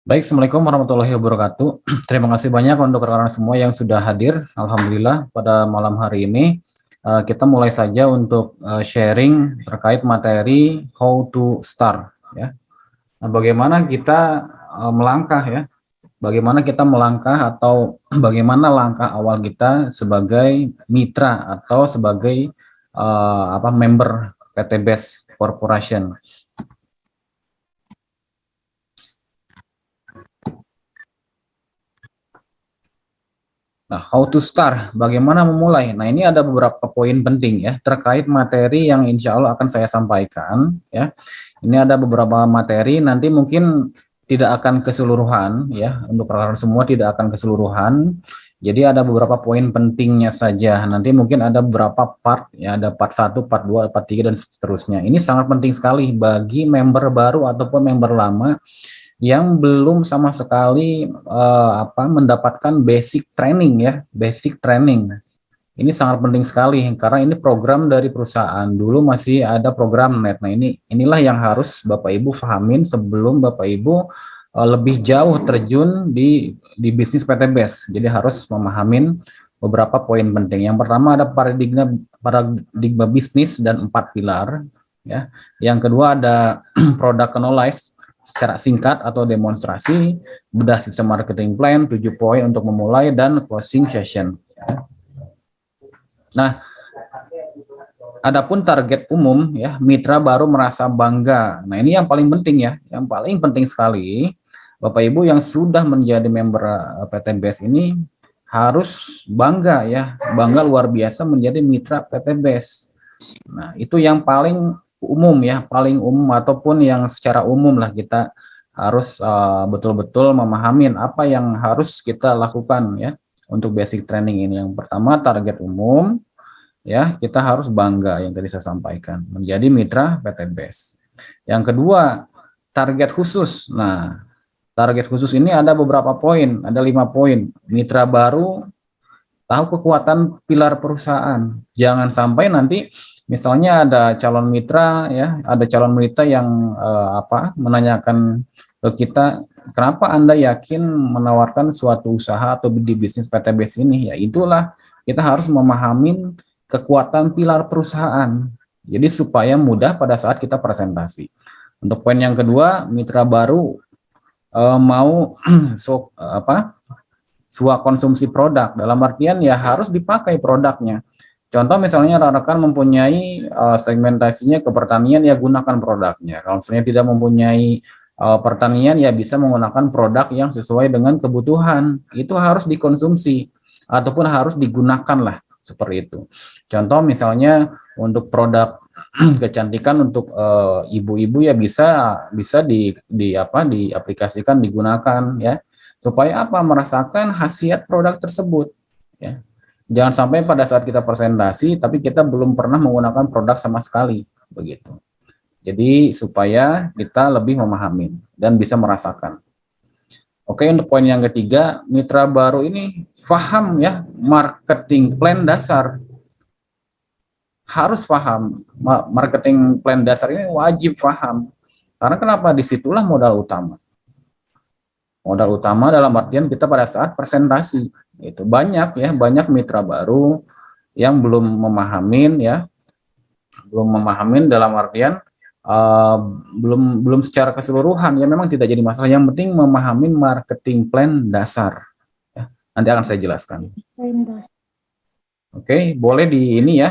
Baik, Assalamualaikum warahmatullahi wabarakatuh. Terima kasih banyak untuk rekan-rekan semua yang sudah hadir. Alhamdulillah pada malam hari ini kita mulai saja untuk sharing terkait materi how to start. Ya. Nah, bagaimana kita melangkah ya? Bagaimana kita melangkah atau bagaimana langkah awal kita sebagai mitra atau sebagai member PT Best Corporation. Nah, how to start, bagaimana memulai? Nah, ini ada beberapa poin penting ya terkait materi yang insya Allah akan saya sampaikan ya. Ini ada beberapa materi, nanti mungkin tidak akan keseluruhan ya, untuk rekan semua tidak akan keseluruhan. Jadi ada beberapa poin pentingnya saja. Nanti mungkin ada beberapa part ya, ada part 1, part 2, part 3 dan seterusnya. Ini sangat penting sekali bagi member baru ataupun member lama yang belum sama sekali mendapatkan basic training ya, basic training. Ini sangat penting sekali karena ini program dari perusahaan. Dulu masih ada program net. Nah, inilah yang harus Bapak Ibu pahamin sebelum Bapak Ibu lebih jauh terjun di bisnis PT Best. Jadi harus memahamin beberapa poin penting. Yang pertama ada paradigma bisnis dan 4 pilar ya. Yang kedua ada product knowledge secara singkat atau demonstrasi, bedah sistem marketing plan, 7 poin untuk memulai, dan closing session. Nah, adapun target umum ya, mitra baru merasa bangga. Nah, ini yang paling penting ya, yang paling penting sekali, Bapak Ibu yang sudah menjadi member PT Best ini harus bangga ya, bangga luar biasa menjadi mitra PT Best. Nah, itu yang paling umum ya, paling umum ataupun yang secara umum lah kita harus betul-betul memahamin apa yang harus kita lakukan ya untuk basic training ini. Yang pertama target umum ya, kita harus bangga yang tadi saya sampaikan menjadi mitra PT Best. Yang kedua target khusus. Nah, target khusus ini ada beberapa poin, ada 5 poin. Mitra baru tahu kekuatan pilar perusahaan. Jangan sampai nanti misalnya ada calon mitra ya, ada calon mitra yang menanyakan ke kita, kenapa Anda yakin menawarkan suatu usaha atau di bisnis PT Best ini? Ya itulah, kita harus memahami kekuatan pilar perusahaan. Jadi supaya mudah pada saat kita presentasi. Untuk poin yang kedua, mitra baru mau suah konsumsi produk, dalam artian ya harus dipakai produknya. Contoh misalnya rekan-rekan mempunyai segmentasinya ke pertanian, ya gunakan produknya. Kalau misalnya tidak mempunyai pertanian, ya bisa menggunakan produk yang sesuai dengan kebutuhan. Itu harus dikonsumsi ataupun harus digunakan lah, seperti itu. Contoh misalnya untuk produk kecantikan untuk ibu-ibu ya bisa diaplikasikan, digunakan ya, supaya apa, merasakan khasiat produk tersebut ya. Jangan sampai pada saat kita presentasi tapi kita belum pernah menggunakan produk sama sekali, begitu. Jadi supaya kita lebih memahami dan bisa merasakan. Oke, untuk poin yang ketiga, mitra baru ini paham ya marketing plan dasar. Harus paham marketing plan dasar ini, wajib paham. Karena kenapa? Disitulah modal utama. Modal utama dalam artian kita pada saat presentasi. Itu banyak ya, banyak mitra baru yang belum memahamin ya, belum memahamin dalam artian belum secara keseluruhan ya, memang tidak jadi masalah. Yang penting memahami marketing plan dasar. Ya, nanti akan saya jelaskan. Oke, boleh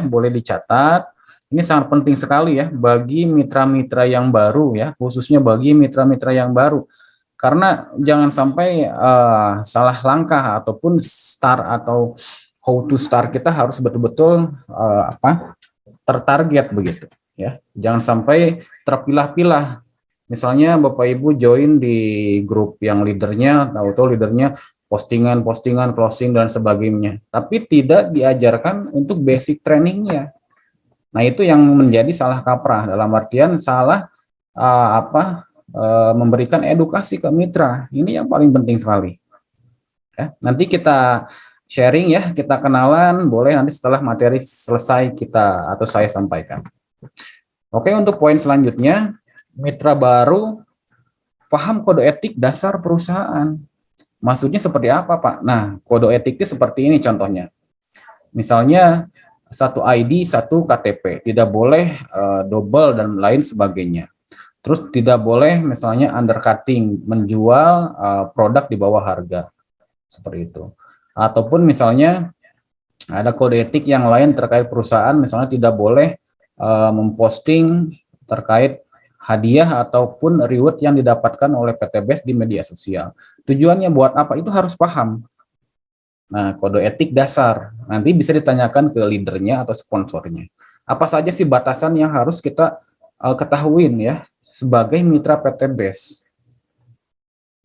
boleh dicatat. Ini sangat penting sekali ya bagi mitra-mitra yang baru ya, khususnya bagi mitra-mitra yang baru. Karena jangan sampai salah langkah ataupun start atau how to start, kita harus betul-betul tertarget begitu ya. Jangan sampai terpilah-pilah. Misalnya Bapak Ibu join di grup yang leadernya, tahu-tahu leadernya postingan, closing dan sebagainya, tapi tidak diajarkan untuk basic trainingnya. Nah, itu yang menjadi salah kaprah, dalam artian salah memberikan edukasi ke mitra. Ini yang paling penting sekali. Ya, nanti kita sharing ya, kita kenalan, boleh nanti setelah materi selesai kita atau saya sampaikan. Oke, untuk poin selanjutnya, mitra baru paham kode etik dasar perusahaan. Maksudnya seperti apa, Pak? Nah, kode etiknya seperti ini contohnya. Misalnya satu ID, satu KTP, tidak boleh double dan lain sebagainya. Terus tidak boleh misalnya undercutting, menjual produk di bawah harga, seperti itu. Ataupun misalnya ada kode etik yang lain terkait perusahaan, misalnya tidak boleh memposting terkait hadiah ataupun reward yang didapatkan oleh PTBS di media sosial. Tujuannya buat apa? Itu harus paham. Nah, kode etik dasar nanti bisa ditanyakan ke leadernya atau sponsornya. Apa saja sih batasan yang harus kita ketahuin ya sebagai mitra PTBS.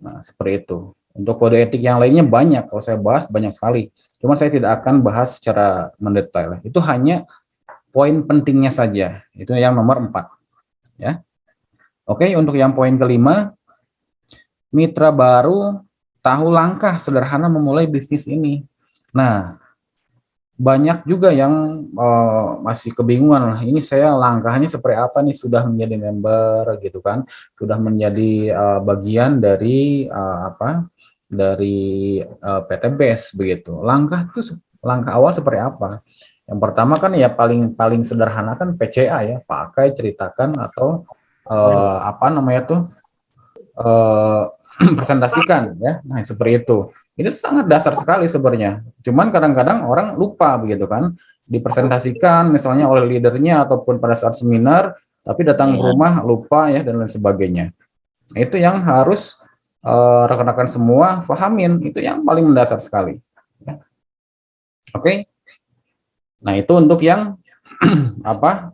Nah, seperti itu. Untuk kode etik yang lainnya banyak, kalau saya bahas banyak sekali. Cuman saya tidak akan bahas secara mendetail. Itu hanya poin pentingnya saja. Itu yang nomor 4. Ya. Oke, untuk yang poin kelima, mitra baru tahu langkah sederhana memulai bisnis ini. Nah, banyak juga yang masih kebingungan lah, ini saya langkahnya seperti apa nih, sudah menjadi member gitu kan, sudah menjadi bagian dari PTBS begitu. Langkah awal seperti apa? Yang pertama kan ya paling paling sederhana kan PCA ya, pakai, ceritakan, atau apa namanya tuh, eh, presentasikan ya. Nah, seperti itu. Ini sangat dasar sekali sebenarnya. Cuman kadang-kadang orang lupa begitu kan. Dipresentasikan misalnya oleh leadernya ataupun pada saat seminar, tapi datang ke rumah lupa ya dan lain sebagainya. Nah, itu yang harus rekan-rekan semua pahamin. Itu yang paling mendasar sekali. Ya. Oke. Nah, itu untuk yang apa?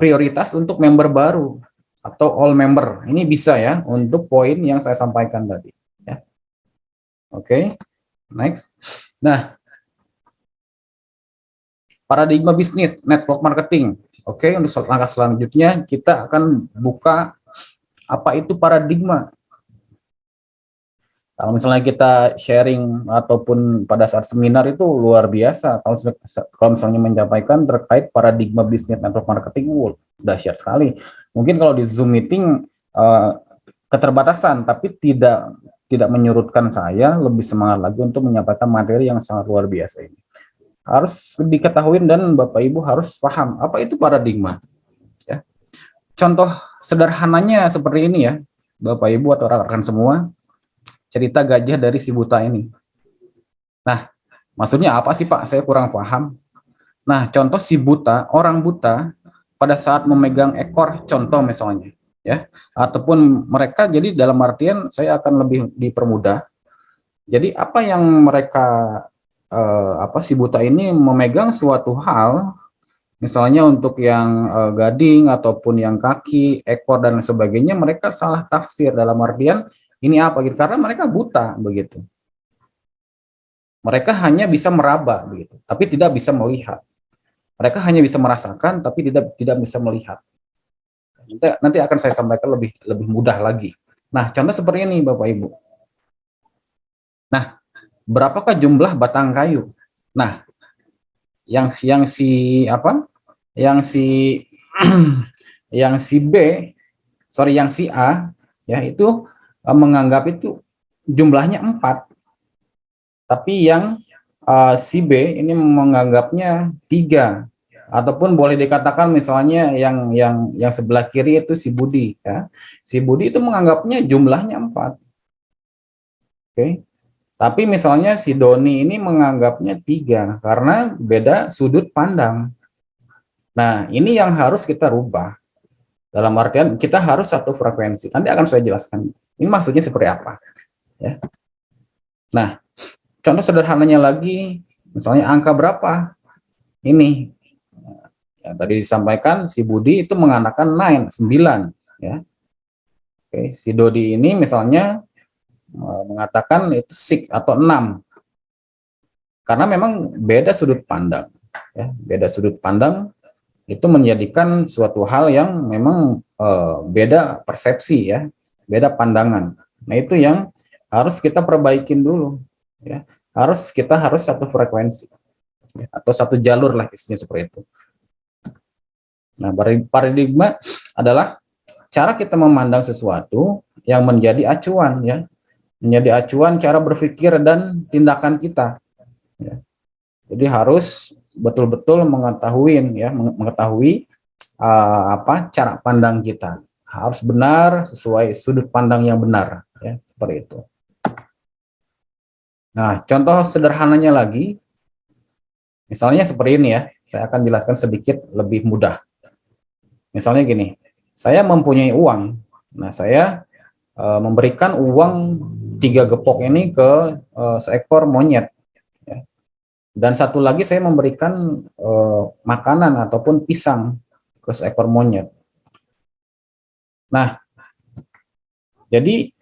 Prioritas untuk member baru atau all member. Ini bisa ya untuk poin yang saya sampaikan tadi. Ya. Oke, next. Nah, paradigma bisnis, network marketing. Oke, untuk langkah selanjutnya kita akan buka apa itu paradigma. Kalau misalnya kita sharing ataupun pada saat seminar itu luar biasa. Kalau misalnya menyampaikan terkait paradigma bisnis network marketing, dahsyat sekali. Mungkin kalau di Zoom meeting keterbatasan, tapi tidak menyurutkan saya lebih semangat lagi untuk menyampaikan materi yang sangat luar biasa ini. Harus diketahui dan Bapak Ibu harus paham apa itu paradigma. Ya. Contoh sederhananya seperti ini ya, Bapak Ibu atau rekan-rekan semua, cerita gajah dari si buta ini. Nah, maksudnya apa sih Pak? Saya kurang paham. Nah, contoh si buta, orang buta pada saat memegang ekor, contoh misalnya, ya, ataupun mereka, jadi dalam artian saya akan lebih dipermudah. Jadi apa yang mereka si buta ini memegang suatu hal, misalnya untuk yang gading ataupun yang kaki, ekor dan sebagainya, mereka salah tafsir dalam artian ini apa gitu, karena mereka buta begitu. Mereka hanya bisa meraba begitu, tapi tidak bisa melihat. Mereka hanya bisa merasakan, tapi tidak bisa melihat. Nanti akan saya sampaikan lebih mudah lagi. Nah, contoh seperti ini Bapak Ibu. Nah, berapakah jumlah batang kayu? Nah, yang si apa? Yang si yang si B, sorry, yang si A ya itu menganggap itu jumlahnya 4. Tapi yang si B ini menganggapnya 3. Ataupun boleh dikatakan misalnya yang sebelah kiri itu si Budi ya. Si Budi itu menganggapnya jumlahnya 4. Oke. Tapi misalnya si Doni ini menganggapnya 3 karena beda sudut pandang. Nah, ini yang harus kita rubah. Dalam artian kita harus satu frekuensi. Nanti akan saya jelaskan. Ini maksudnya seperti apa. Ya. Nah, contoh sederhananya lagi, misalnya angka berapa? Ini. Ya, tadi disampaikan si Budi itu mengatakan 9. Ya. Oke, si Dodi ini misalnya mengatakan itu 6 atau 6. Karena memang beda sudut pandang. Ya, beda sudut pandang itu menjadikan suatu hal yang memang beda persepsi ya, beda pandangan. Nah, itu yang harus kita perbaikin dulu ya. Kita harus satu frekuensi ya, atau satu jalur lah, isinya seperti itu. Nah, paradigma adalah cara kita memandang sesuatu yang menjadi acuan ya, menjadi acuan cara berpikir dan tindakan kita. Ya. Jadi harus betul-betul mengetahui ya, mengetahui apa cara pandang kita. Harus benar sesuai sudut pandang yang benar ya, seperti itu. Nah, contoh sederhananya lagi, misalnya seperti ini ya, saya akan jelaskan sedikit lebih mudah. Misalnya gini, saya mempunyai uang, nah saya memberikan uang 3 gepok ini ke seekor monyet, ya. Dan satu lagi saya memberikan makanan ataupun pisang ke seekor monyet. Nah, jadi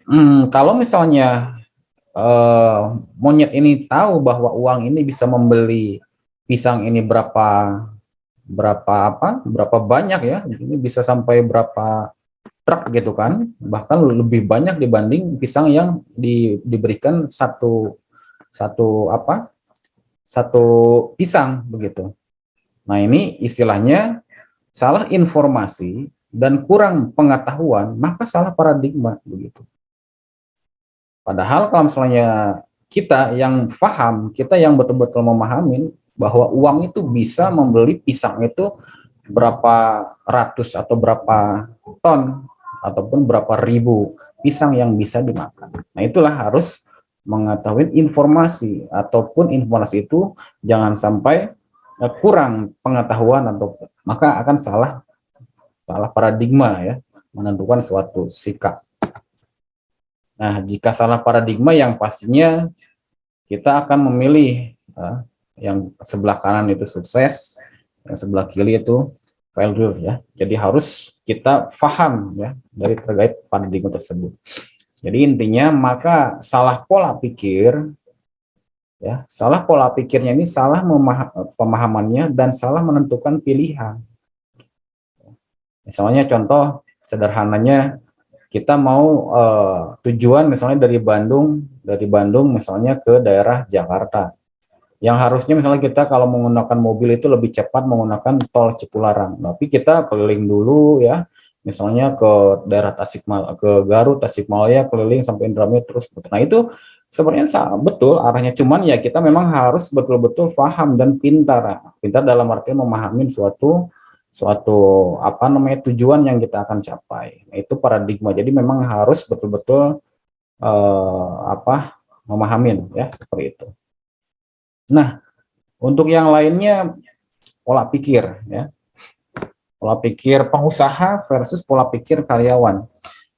kalau misalnya monyet ini tahu bahwa uang ini bisa membeli pisang ini berapa banyak ya, ini bisa sampai berapa truk gitu kan, bahkan lebih banyak dibanding pisang yang diberikan satu pisang begitu. Nah, ini istilahnya salah informasi dan kurang pengetahuan, maka salah paradigma begitu. Padahal kalau misalnya kita yang paham, kita yang betul-betul memahami bahwa uang itu bisa membeli pisang itu berapa ratus atau berapa ton ataupun berapa ribu pisang yang bisa dimakan. Nah, itulah harus mengetahui informasi ataupun informasi itu jangan sampai kurang pengetahuan atau maka akan salah paradigma ya, menentukan suatu sikap. Nah, jika salah paradigma yang pastinya kita akan memilih yang sebelah kanan itu sukses, yang sebelah kiri itu failure ya. Jadi harus kita paham ya dari terkait paradigma tersebut. Jadi intinya maka salah pola pikir ya, salah pola pikirnya ini salah pemahamannya dan salah menentukan pilihan. Misalnya contoh sederhananya kita mau tujuan misalnya dari Bandung misalnya ke daerah Jakarta. Yang harusnya misalnya kita kalau menggunakan mobil itu lebih cepat menggunakan tol Cipularang. Tapi kita keliling dulu ya, misalnya ke daerah Tasikmalaya, ke Garut, Tasikmalaya, keliling sampai Indramayu terus. Nah, itu sebenarnya betul arahnya, cuman ya kita memang harus betul-betul paham dan pintar. Pintar dalam arti memahami suatu tujuan yang kita akan capai. Nah, itu paradigma. Jadi memang harus betul-betul memahami ya seperti itu. Nah, untuk yang lainnya pola pikir ya. Pola pikir pengusaha versus pola pikir karyawan.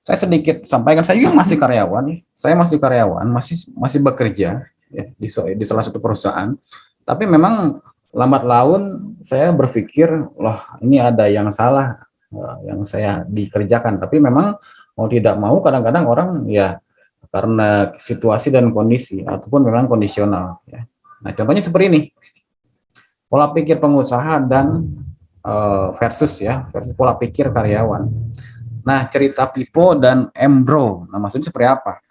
Saya sedikit sampaikan, saya juga masih karyawan, saya masih karyawan, masih bekerja ya, di salah satu perusahaan. Tapi memang lambat laun saya berpikir, loh ini ada yang salah yang saya dikerjakan. Tapi memang mau tidak mau kadang-kadang orang ya karena situasi dan kondisi ataupun memang kondisional ya. Nah, contohnya seperti ini. Pola pikir pengusaha dan versus pola pikir karyawan. Nah, cerita Pipo dan Embro, nah maksudnya seperti apa?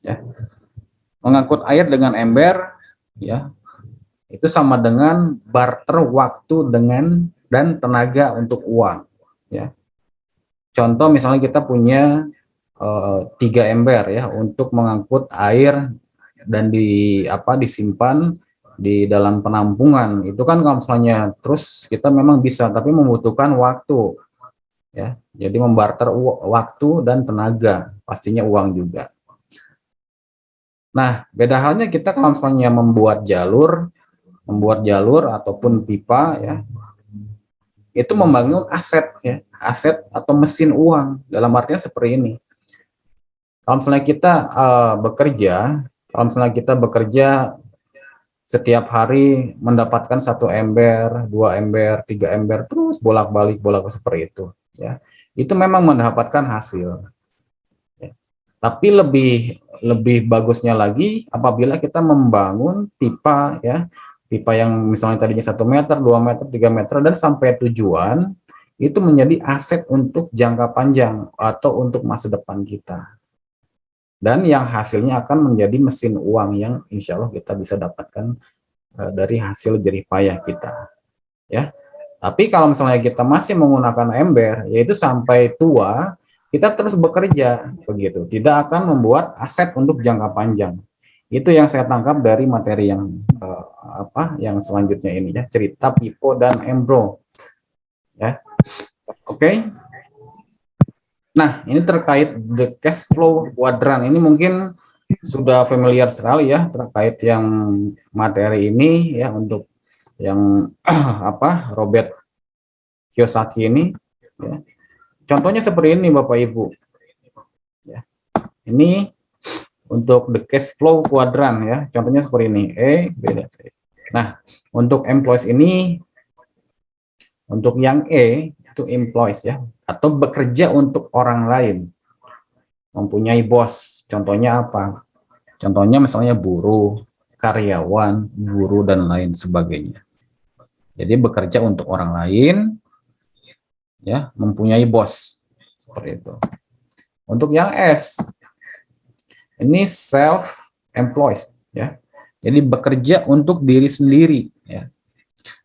Ya, mengangkut air dengan ember, ya, itu sama dengan barter waktu dan tenaga untuk uang. Ya, contoh misalnya kita punya 3 ember ya untuk mengangkut air dan disimpan di dalam penampungan. Itu kan kalau misalnya terus kita memang bisa, tapi membutuhkan waktu ya. Jadi membarter waktu dan tenaga, pastinya uang juga. Nah, beda halnya kita kalau misalnya membuat jalur ataupun pipa ya. Itu membangun aset ya, aset atau mesin uang. Dalam artinya seperti ini. Kalau misalnya kita bekerja setiap hari mendapatkan 1 ember, 2 ember, 3 ember, terus bolak-balik seperti itu ya. Itu memang mendapatkan hasil ya. Tapi lebih bagusnya lagi apabila kita membangun pipa ya, pipa yang misalnya tadinya 1 meter, 2 meter, 3 meter dan sampai tujuan, itu menjadi aset untuk jangka panjang atau untuk masa depan kita. Dan yang hasilnya akan menjadi mesin uang yang insya Allah kita bisa dapatkan dari hasil jerih payah kita ya. Tapi kalau misalnya kita masih menggunakan ember, yaitu sampai tua, kita terus bekerja begitu, tidak akan membuat aset untuk jangka panjang. Itu yang saya tangkap dari materi yang yang selanjutnya ini ya, cerita Pipo dan Embro ya. Oke. Nah, ini terkait the cash flow quadrant. Ini mungkin sudah familiar sekali ya terkait yang materi ini ya, untuk yang Robert Kiyosaki ini ya. Contohnya seperti ini Bapak Ibu ya. Ini untuk the cash flow quadrant ya, contohnya seperti ini B dan C. Nah, untuk employees ini, untuk yang itu employees ya, atau bekerja untuk orang lain, mempunyai bos. Contohnya apa? Contohnya misalnya buruh, karyawan, guru dan lain sebagainya. Jadi bekerja untuk orang lain ya, mempunyai bos seperti itu. Untuk yang S, ini self employed ya. Jadi bekerja untuk diri sendiri ya.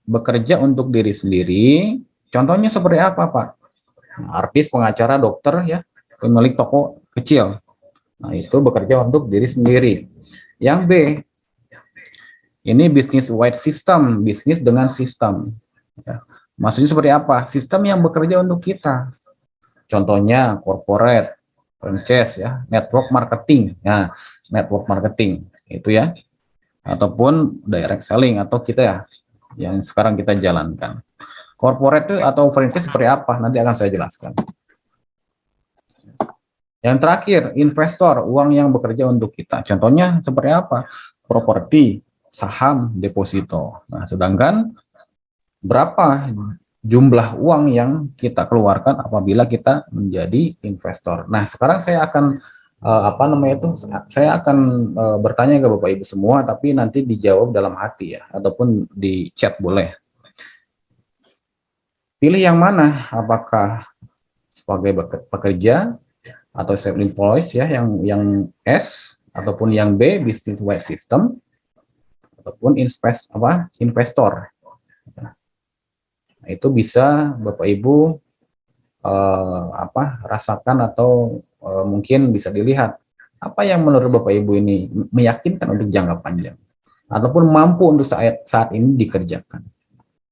Bekerja untuk diri sendiri, contohnya seperti apa, Pak? Artis, pengacara, dokter ya, pemilik toko kecil. Nah, itu bekerja untuk diri sendiri. Yang B, ini bisnis wide system, bisnis dengan sistem. Ya. Maksudnya seperti apa? Sistem yang bekerja untuk kita. Contohnya corporate, franchise ya, network marketing. Nah, network marketing itu ya, ataupun direct selling atau kita ya yang sekarang kita jalankan. Corporate atau franchise seperti apa? Nanti akan saya jelaskan. Yang terakhir, investor, uang yang bekerja untuk kita. Contohnya seperti apa? Properti, saham, deposito. Nah, sedangkan berapa jumlah uang yang kita keluarkan apabila kita menjadi investor. Nah, sekarang saya akan saya akan bertanya ke Bapak Ibu semua, tapi nanti dijawab dalam hati ya, ataupun di chat boleh. Pilih yang mana? Apakah sebagai pekerja atau self employed ya, yang S, ataupun yang B, business wide system, ataupun investor. Nah, itu bisa Bapak Ibu rasakan, atau mungkin bisa dilihat apa yang menurut Bapak Ibu ini meyakinkan untuk jangka panjang, ataupun mampu untuk saat ini dikerjakan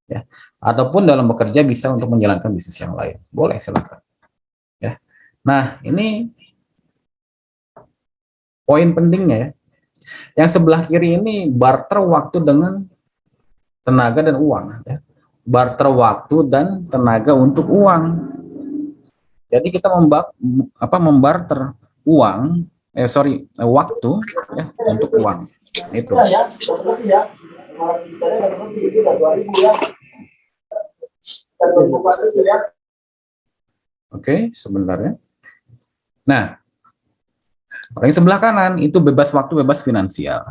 ya, ataupun dalam bekerja bisa untuk menjalankan bisnis yang lain. Boleh, silakan ya. Nah, ini poin pentingnya ya. Yang sebelah kiri ini barter waktu dengan tenaga dan uang ya. Barter waktu dan tenaga untuk uang. Jadi kita membarter uang, waktu ya untuk uang. Itu. Oke, sebentar ya. Nah, paling sebelah kanan itu bebas waktu, bebas finansial.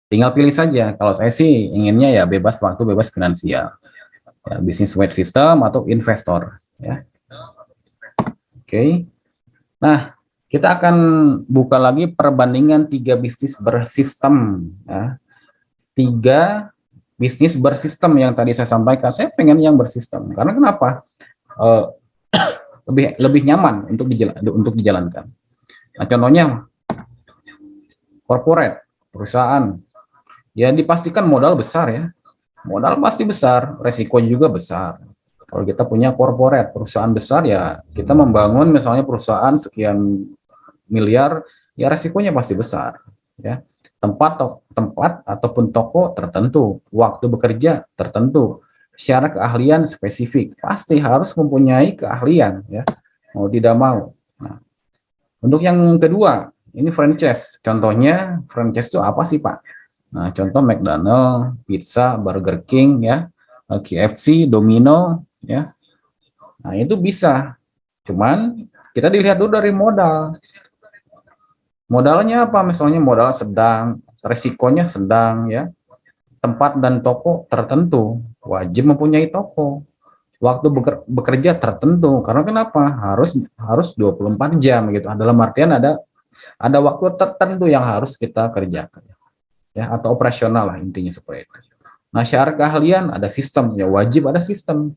Tinggal pilih saja. Kalau saya sih inginnya ya bebas waktu, bebas finansial. Ya, bisnis wide system atau investor. Ya. Oke. Nah, kita akan buka lagi perbandingan 3 bisnis bersistem. Ya. 3 bisnis bersistem yang tadi saya sampaikan. Saya pengen yang bersistem. Karena kenapa? Lebih nyaman untuk dijalankan. Nah, contohnya corporate, perusahaan. Ya dipastikan modal besar ya. Modal pasti besar, resiko juga besar. Kalau kita punya corporate, perusahaan besar ya, kita membangun misalnya perusahaan sekian miliar, ya resikonya pasti besar. Ya. Tempat ataupun toko tertentu, waktu bekerja tertentu, syarat keahlian spesifik, pasti harus mempunyai keahlian ya, mau tidak mau. Nah, untuk yang kedua, ini franchise. Contohnya franchise itu apa sih Pak? Nah, contoh McDonald, Pizza, Burger King ya, KFC, Domino ya. Nah, itu bisa. Cuman kita dilihat dulu dari modal. Modalnya apa? Misalnya modal sedang, resikonya sedang ya. Tempat dan toko tertentu, wajib mempunyai toko. Waktu bekerja tertentu. Karena kenapa? Harus 24 jam gitu. Dalam artian ada waktu tertentu yang harus kita kerjakan ya, atau operasional lah intinya seperti itu. Nah, syarat keahlian ada sistem, ya wajib ada sistem.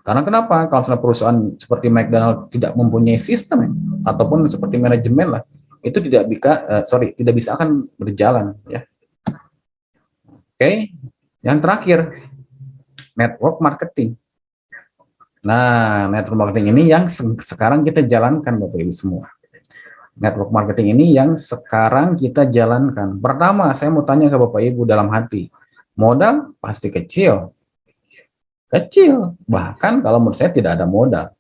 Karena kenapa? Kalau misalnya perusahaan seperti McDonald tidak mempunyai sistem ataupun seperti manajemen lah, itu tidak bisa akan berjalan ya. Oke, yang terakhir network marketing. Nah, network marketing ini yang sekarang kita jalankan Bapak Ibu semua. Network marketing ini yang sekarang kita jalankan. Pertama, saya mau tanya ke Bapak Ibu dalam hati. Modal pasti kecil. Kecil. Bahkan kalau menurut saya tidak ada modal.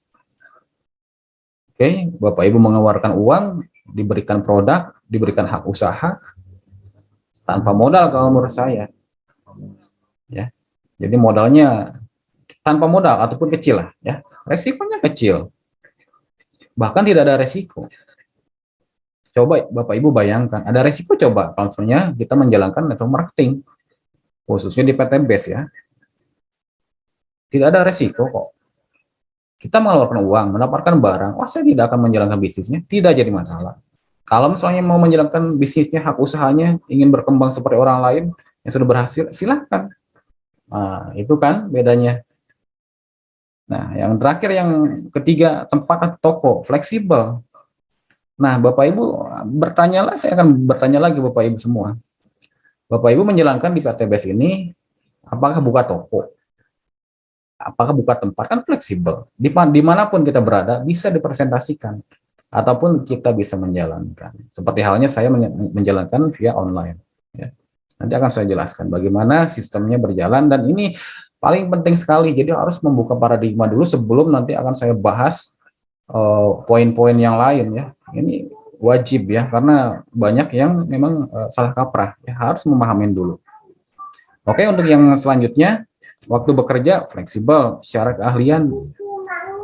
Oke, Bapak Ibu mengeluarkan uang, diberikan produk, diberikan hak usaha tanpa modal kalau menurut saya. Ya. Jadi modalnya tanpa modal ataupun kecil lah ya. Resikonya kecil. Bahkan tidak ada resiko. Coba Bapak Ibu bayangkan, ada resiko coba kalau misalnya kita menjalankan network marketing, khususnya di PTBS ya. Tidak ada resiko kok. Kita mengeluarkan uang, mendapatkan barang, wah saya tidak akan menjalankan bisnisnya, tidak jadi masalah. Kalau misalnya mau menjalankan bisnisnya, hak usahanya, ingin berkembang seperti orang lain yang sudah berhasil, silahkan. Nah, itu kan bedanya. Nah, yang terakhir, yang ketiga, tempat atau toko, fleksibel. Nah, Bapak Ibu bertanyalah, saya akan bertanya lagi Bapak Ibu semua. Bapak Ibu menjalankan di PTBS ini, apakah buka toko? Apakah buka tempat? Kan fleksibel. Dimanapun kita berada, bisa dipresentasikan. Ataupun kita bisa menjalankan. Seperti halnya saya menjalankan via online. Ya. Nanti akan saya jelaskan bagaimana sistemnya berjalan, dan ini paling penting sekali. Jadi harus membuka paradigma dulu sebelum nanti akan saya bahas poin-poin yang lain ya. Ini wajib ya, karena banyak yang memang salah kaprah. Ya, harus memahami dulu. Oke, untuk yang selanjutnya, waktu bekerja fleksibel, syarat keahlian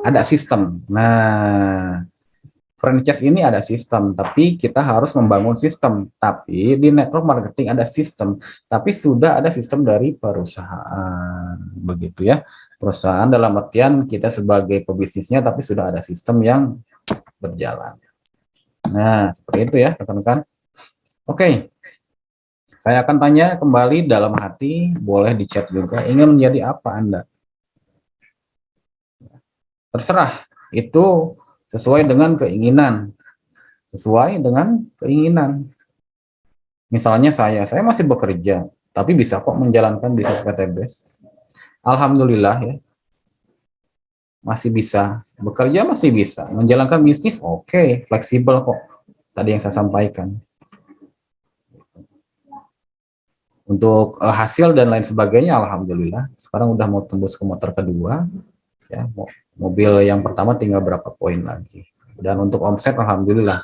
ada sistem. Nah, franchise ini ada sistem, tapi kita harus membangun sistem. Tapi di network marketing ada sistem, tapi sudah ada sistem dari perusahaan. Begitu ya. Perusahaan dalam artian kita sebagai pebisnisnya, tapi sudah ada sistem yang berjalan. Nah, seperti itu ya, rekan-rekan. Oke. Saya akan tanya kembali dalam hati, boleh di chat juga, ingin menjadi apa Anda? Terserah, itu sesuai dengan keinginan. Sesuai dengan keinginan. Misalnya saya masih bekerja, tapi bisa kok menjalankan bisnis PTBS. Alhamdulillah ya, masih bisa. Bekerja masih bisa. Menjalankan bisnis, oke, fleksibel kok. Tadi yang saya sampaikan. Untuk hasil dan lain sebagainya, alhamdulillah. Sekarang udah mau tembus ke motor kedua. Ya, mobil yang pertama tinggal berapa poin lagi. Dan untuk omset, alhamdulillah,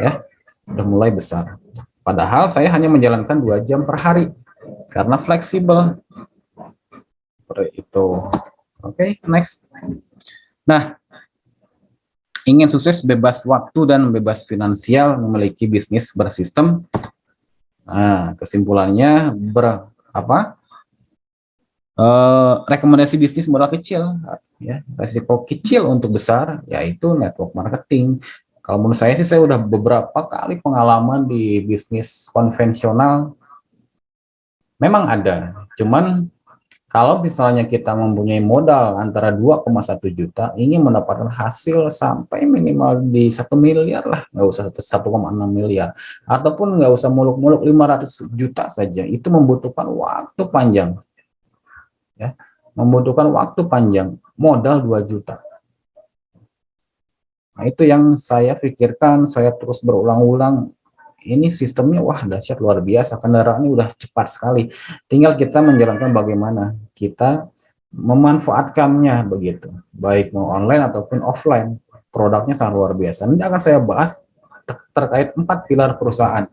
ya, udah mulai besar. Padahal saya hanya menjalankan 2 jam per hari karena fleksibel. Seperti itu. Oke, next. Nah, ingin sukses bebas waktu dan bebas finansial, memiliki bisnis bersistem. Nah, kesimpulannya rekomendasi bisnis modal kecil, ya, resiko kecil untuk besar, yaitu network marketing. Kalau menurut saya sih, saya udah beberapa kali pengalaman di bisnis konvensional, memang ada. Cuman kalau misalnya kita mempunyai modal antara 2,1 juta, ingin mendapatkan hasil sampai minimal di 1 miliar lah, nggak usah 1,6 miliar, ataupun nggak usah muluk-muluk 500 juta saja, itu membutuhkan waktu panjang. Ya, membutuhkan waktu panjang, modal 2 juta. Nah, itu yang saya pikirkan, saya terus berulang-ulang. Ini sistemnya wah dahsyat, luar biasa, kendaraannya udah cepat sekali, tinggal kita menjalankan bagaimana kita memanfaatkannya begitu, baik mau online ataupun offline. Produknya sangat luar biasa. Nanti akan saya bahas terkait 4 pilar perusahaan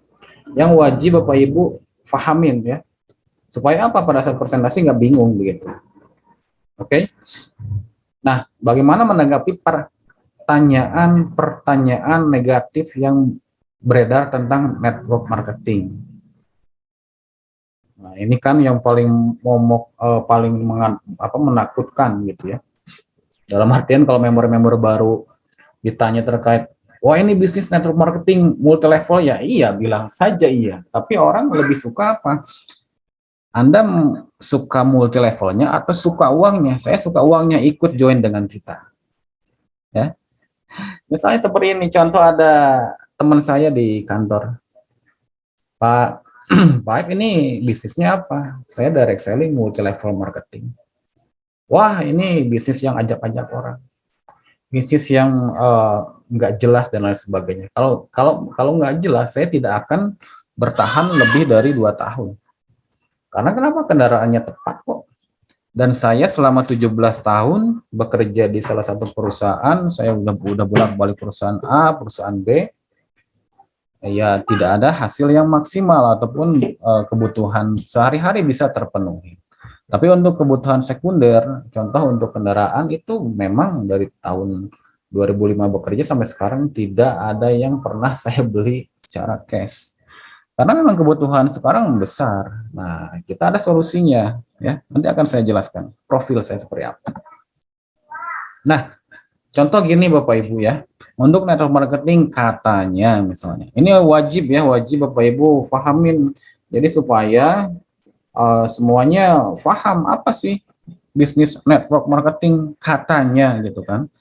yang wajib Bapak Ibu pahamin ya, supaya apa, pada saat presentasi nggak bingung begitu. Oke. Nah, bagaimana menanggapi pertanyaan negatif yang beredar tentang network marketing? Nah, ini kan yang paling menakutkan gitu ya. Dalam artian kalau member-member baru ditanya terkait, wah ini bisnis network marketing multi level, ya iya, bilang saja iya. Tapi orang lebih suka apa? Anda suka multi levelnya atau suka uangnya? Saya suka uangnya, ikut join dengan kita. Ya, misalnya seperti ini, contoh ada teman saya di kantor, Pak, Pak ini bisnisnya apa? Saya direct selling multi level marketing. Wah, ini bisnis yang ajak-ajak orang, bisnis yang nggak jelas dan lain sebagainya. Kalau nggak jelas, saya tidak akan bertahan lebih dari 2 tahun. Karena kenapa? Kendaraannya tepat kok. Dan saya selama 17 tahun bekerja di salah satu perusahaan, saya udah bolak-balik perusahaan A, perusahaan B, ya tidak ada hasil yang maksimal ataupun kebutuhan sehari-hari bisa terpenuhi. Tapi untuk kebutuhan sekunder, contoh untuk kendaraan itu memang dari tahun 2005 bekerja sampai sekarang tidak ada yang pernah saya beli secara cash. Karena memang kebutuhan sekarang besar. Nah, kita ada solusinya ya. Nanti akan saya jelaskan profil saya seperti apa. Nah, contoh gini Bapak Ibu ya. Untuk network marketing katanya misalnya. Ini wajib ya, wajib Bapak Ibu pahamin. Jadi supaya semuanya paham apa sih bisnis network marketing katanya gitu kan.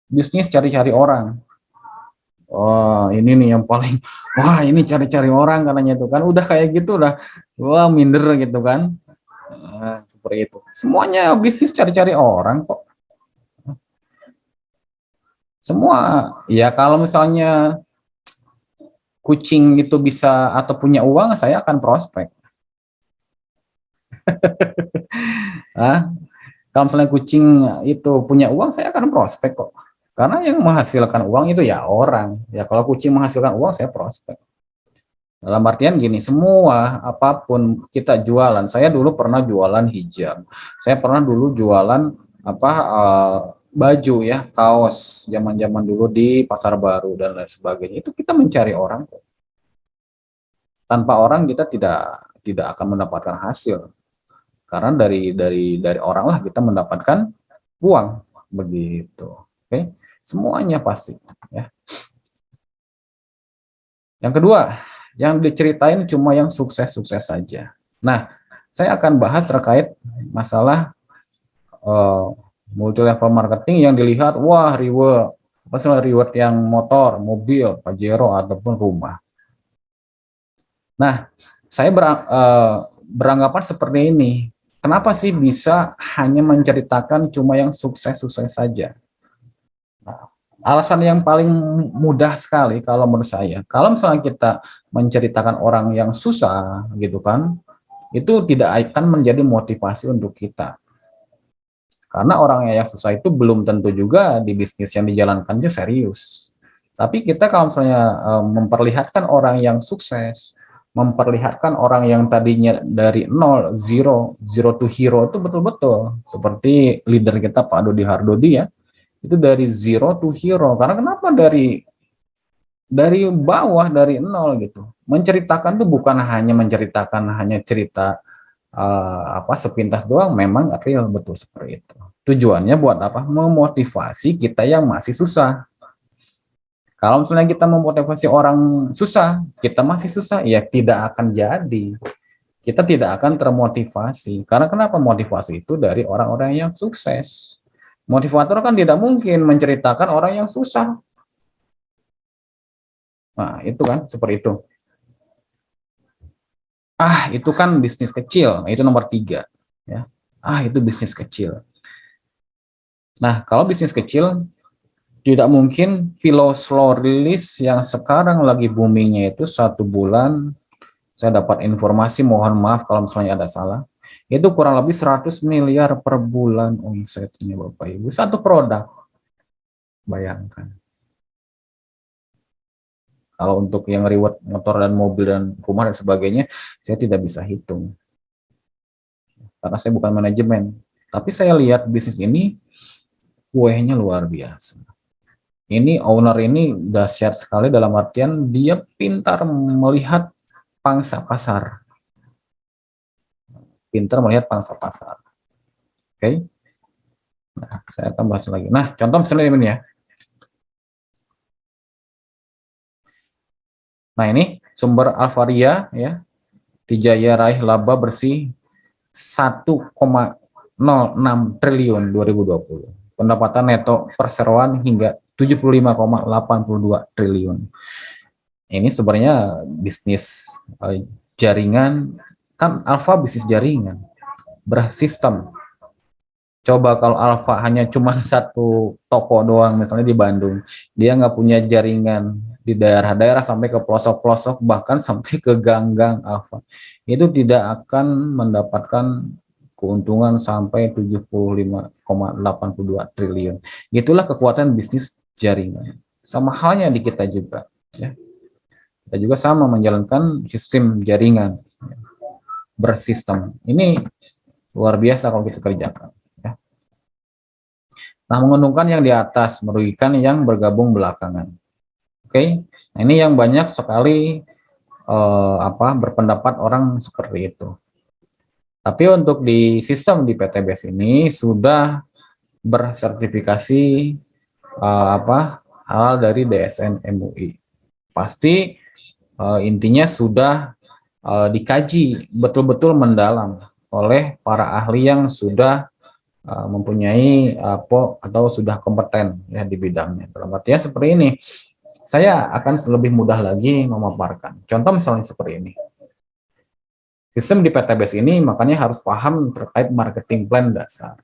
Bisnis cari-cari orang. Oh, ini nih yang paling, wah ini cari-cari orang katanya itu kan. Udah kayak gitu udah, wah minder gitu kan. Seperti itu. Semuanya bisnis cari-cari orang kok. Semua, ya kalau misalnya kucing itu bisa atau punya uang, saya akan prospek. Ah, kalau misalnya kucing itu punya uang, saya akan prospek kok. Karena yang menghasilkan uang itu ya orang. Ya kalau kucing menghasilkan uang, saya prospek. Dalam artian gini, semua apapun kita jualan. Saya dulu pernah jualan hijab. Saya pernah dulu jualan apa baju ya, kaos zaman-zaman dulu di Pasar Baru dan lain sebagainya. Itu kita mencari orang. Tanpa orang kita tidak akan mendapatkan hasil. Karena dari orang lah kita mendapatkan uang begitu. Oke, semuanya pasti ya. Yang kedua, yang diceritain cuma yang sukses-sukses saja. Nah, saya akan bahas terkait masalah uh, multi level marketing yang dilihat, wah reward, masalah reward yang motor, mobil, Pajero ataupun rumah. Nah, saya beranggapan seperti ini. Kenapa sih bisa hanya menceritakan cuma yang sukses-sukses saja? Nah, alasan yang paling mudah sekali kalau menurut saya, kalau misalnya kita menceritakan orang yang susah gitu kan, itu tidak akan menjadi motivasi untuk kita. Karena orang yang susah itu belum tentu juga di bisnis yang dijalankannya serius. Tapi kita kalau misalnya memperlihatkan orang yang sukses, memperlihatkan orang yang tadinya dari nol, zero to hero itu betul-betul. Seperti leader kita Pak Dodi Hardodi ya, itu dari zero to hero. Karena kenapa dari bawah, dari nol gitu. Menceritakan itu bukan hanya menceritakan hanya cerita apa sepintas doang, memang real betul seperti itu. Tujuannya buat apa? Memotivasi kita yang masih susah. Kalau misalnya kita memotivasi orang susah, kita masih susah, ya tidak akan jadi. Kita tidak akan termotivasi. Karena kenapa? Motivasi itu dari orang-orang yang sukses. Motivator kan tidak mungkin menceritakan orang yang susah. Nah, itu kan seperti itu. Ah, itu kan bisnis kecil. Nah, itu nomor 3. Ya. Ah, itu bisnis kecil. Nah, kalau bisnis kecil, tidak mungkin pillow slow release yang sekarang lagi boomingnya itu 1 bulan. Saya dapat informasi, mohon maaf kalau misalnya ada salah. Itu kurang lebih 100 miliar per bulan omsetnya Bapak Ibu. Satu produk, bayangkan. Kalau untuk yang reward motor dan mobil dan rumah dan sebagainya, saya tidak bisa hitung. Karena saya bukan manajemen. Tapi saya lihat bisnis ini, kuehnya luar biasa. Ini owner ini dahsyat sekali dalam artian dia pintar melihat pangsa pasar. Pintar melihat pangsa pasar. Oke. Nah, saya akan bahas lagi. Nah, contoh misalnya ini ya. Nah, ini sumber Alvaria ya. Dijaya raih laba bersih 1,06 triliun 2020. Pendapatan neto perseroan hingga 75,82 triliun. Ini sebenarnya bisnis jaringan, kan Alfa bisnis jaringan, bersistem. Coba kalau Alfa hanya cuma satu toko doang, misalnya di Bandung, dia nggak punya jaringan di daerah-daerah sampai ke pelosok-pelosok, bahkan sampai ke gang-gang Alfa, itu tidak akan mendapatkan keuntungan sampai 75,82 triliun. Itulah kekuatan bisnis jaringan. Sama halnya di kita juga, ya. Kita juga sama menjalankan sistem jaringan bersistem. Ini luar biasa kalau kita kerjakan. Ya. Nah, menguntungkan yang di atas, merugikan yang bergabung belakangan. Oke, nah, ini yang banyak sekali berpendapat orang seperti itu. Tapi untuk di sistem di PTBS ini sudah bersertifikasi halal dari DSN MUI. Pasti intinya sudah dikaji betul-betul mendalam oleh para ahli yang sudah mempunyai atau sudah kompeten ya di bidangnya. Dalam artian seperti ini, saya akan lebih mudah lagi memaparkan. Contoh misalnya seperti ini. Sistem di PTBS ini makanya harus paham terkait marketing plan dasar.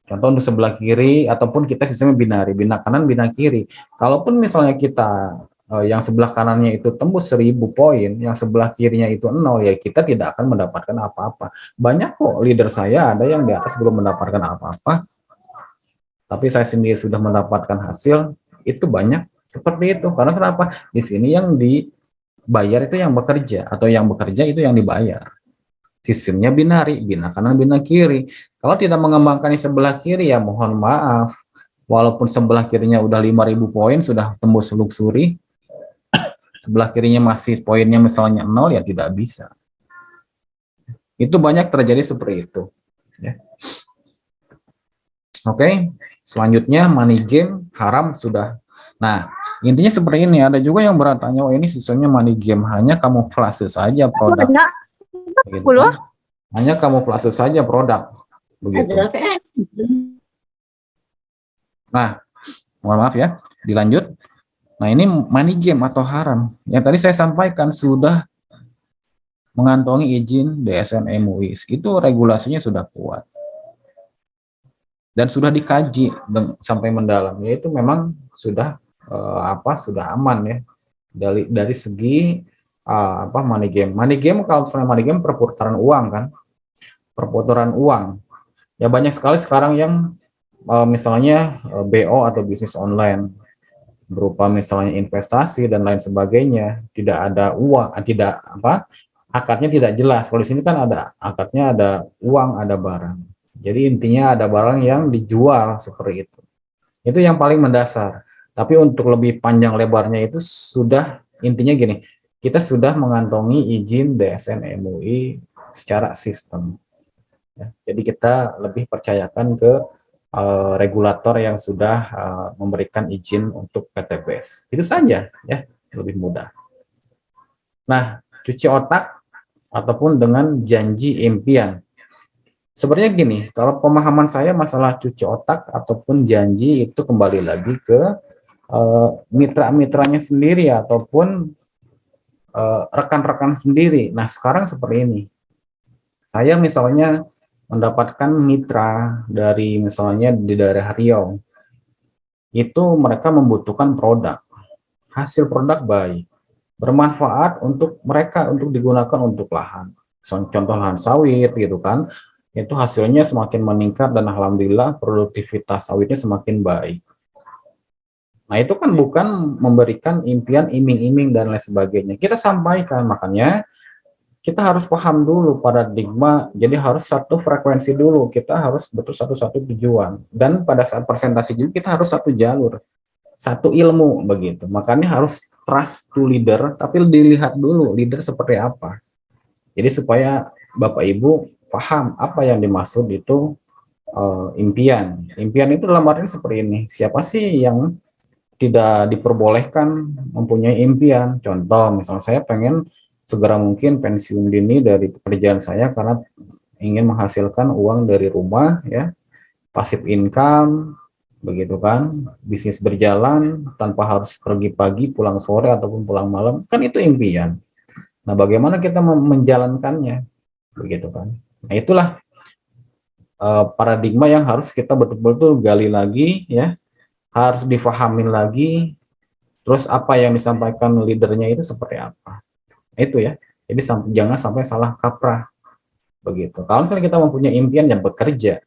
Contoh untuk sebelah kiri, ataupun kita sistemnya binari, bina kanan, bina kiri. Kalaupun misalnya kita yang sebelah kanannya itu tembus 1000 poin, yang sebelah kirinya itu 0, ya kita tidak akan mendapatkan apa-apa. Banyak kok leader saya ada yang di atas belum mendapatkan apa-apa, tapi saya sendiri sudah mendapatkan hasil, itu banyak seperti itu. Karena kenapa? Di sini yang dibayar itu yang bekerja, atau yang bekerja itu yang dibayar. Sistemnya binari, bina kanan, bina kiri. Kalau tidak mengembangkan di sebelah kiri, ya mohon maaf. Walaupun sebelah kirinya udah 5000 poin, sudah tembus luxury, sebelah kirinya masih poinnya misalnya 0, ya tidak bisa. Itu banyak terjadi seperti itu. Ya. Oke, selanjutnya money game haram sudah. Nah, intinya seperti ini. Ada juga yang bertanya, oh ini sistemnya money game, hanya kamuflase saja produk. Gitu kan? Hanya kamuflase saja produk. Begitu. Nah, mohon maaf ya, dilanjut. Nah, ini money game atau haram. Yang tadi saya sampaikan sudah mengantongi izin DSN MUI. Itu regulasinya sudah kuat. Dan sudah dikaji sampai mendalam. Yaitu memang sudah sudah aman ya. Dari segi money game. Money game, kalau misalnya money game perputaran uang kan. Perputaran uang. Ya banyak sekali sekarang yang misalnya BO atau bisnis online berupa misalnya investasi dan lain sebagainya, tidak ada uang, akadnya tidak jelas. Kalau di sini kan ada akadnya, ada uang, ada barang. Jadi intinya ada barang yang dijual seperti itu. Itu yang paling mendasar. Tapi untuk lebih panjang lebarnya itu sudah intinya gini, kita sudah mengantongi izin DSN MUI secara sistem. Ya, jadi kita lebih percayakan ke regulator yang sudah memberikan izin untuk PTBS. Itu saja ya, lebih mudah. Nah, cuci otak ataupun dengan janji impian. Sebenarnya gini, kalau pemahaman saya masalah cuci otak ataupun janji itu kembali lagi ke mitra-mitranya sendiri ataupun rekan-rekan sendiri. Nah, sekarang seperti ini. Saya misalnya mendapatkan mitra dari misalnya di daerah Riau, itu mereka membutuhkan produk, hasil produk baik, bermanfaat untuk mereka untuk digunakan untuk lahan. Contoh lahan sawit gitu kan, itu hasilnya semakin meningkat dan alhamdulillah produktivitas sawitnya semakin baik. Nah itu kan bukan memberikan impian, iming-iming dan lain sebagainya. Kita sampaikan, makanya kita harus paham dulu paradigma, jadi harus satu frekuensi dulu, kita harus betul satu-satu tujuan, dan pada saat presentasi juga kita harus satu jalur, satu ilmu begitu. Makanya harus trust to leader, tapi dilihat dulu leader seperti apa. Jadi supaya Bapak Ibu paham apa yang dimaksud itu impian. Impian itu dalam artinya seperti ini, siapa sih yang tidak diperbolehkan mempunyai impian? Contoh misalnya saya pengen segera mungkin pensiun dini dari pekerjaan saya karena ingin menghasilkan uang dari rumah, ya, passive income, begitu kan, bisnis berjalan tanpa harus pergi pagi, pulang sore ataupun pulang malam, kan itu impian. Nah, bagaimana kita menjalankannya, begitu kan? Nah, itulah paradigma yang harus kita betul-betul gali lagi, ya, harus difahamin lagi. Terus apa yang disampaikan leadernya itu seperti apa? Nah, itu ya. Jadi jangan sampai salah kaprah, begitu. Kalau misalnya kita mempunyai impian yang bekerja,